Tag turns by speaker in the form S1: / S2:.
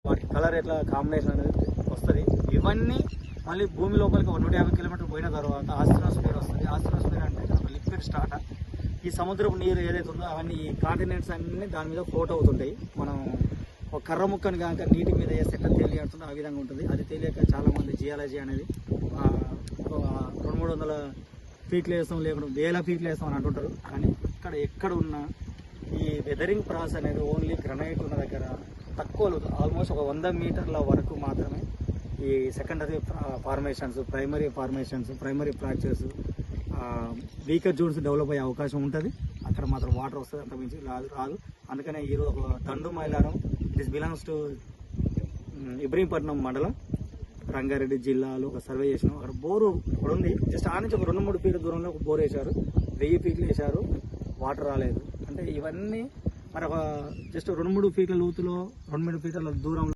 S1: వాటి కలర్ ఎట్లా కాంబినేషన్ అనేది వస్తుంది. ఇవన్నీ మళ్ళీ భూమి లోపలికి 150 కిలోమీటర్ పోయిన తర్వాత ఆస్ట్రాస్ఫియర్ వస్తుంది. ఆస్ట్రాస్ఫియర్ అంటే ఒక లిక్విడ్ స్టార్ట్. ఈ సముద్రపు నీరు ఏదైతే ఉందో అవన్నీ ఈ కాంటినెంట్స్ అన్నీ దాని మీద ఫ్లోట్ అవుతుంటాయి. మనం ఒక కర్ర ముక్కని కనుక నీటి మీద వేస్తే ఎట్లా తెలియడుతుందో ఆ విధంగా ఉంటుంది. అది తెలియక చాలామంది జియాలజీ అనేది 200-300 ఫీట్లు వేస్తాం, లేకుండా 1000 ఫీట్లు వేస్తాం అని అంటుంటారు. కానీ ఎక్కడ ఉన్న ఈ వెదరింగ్ ప్రాసెస్ అనేది ఓన్లీ గ్రనైట్ ఉన్న దగ్గర తక్కువ ఆల్మోస్ట్ ఒక 100 మీటర్ల వరకు మాత్రమే ఈ secondary formations, primary formations, primary fractures, weaker zones develop అయ్యే అవకాశం ఉంటుంది. అక్కడ మాత్రం వాటర్ వస్తుంది, అంత మించి రాదు. అందుకనే ఈరోజు ఒక తండు Mailaram, this belongs to Ibrahimpatnam మండలం, రంగారెడ్డి జిల్లాలో ఒక సర్వే చేసినాం. అక్కడ బోరు ఇప్పుడు ఉంది. జస్ట్ ఆ నుంచి ఒక 2-3 ఫీట్ల దూరంలో ఒక బోర్ వేశారు. 1000 ఫీట్లు వేశారు, వాటర్ రాలేదు. అంటే ఇవన్నీ మరి ఒక జస్ట్ 2-3 ఫీట్ల లోతులో 2-3 ఫీట్ల దూరంలో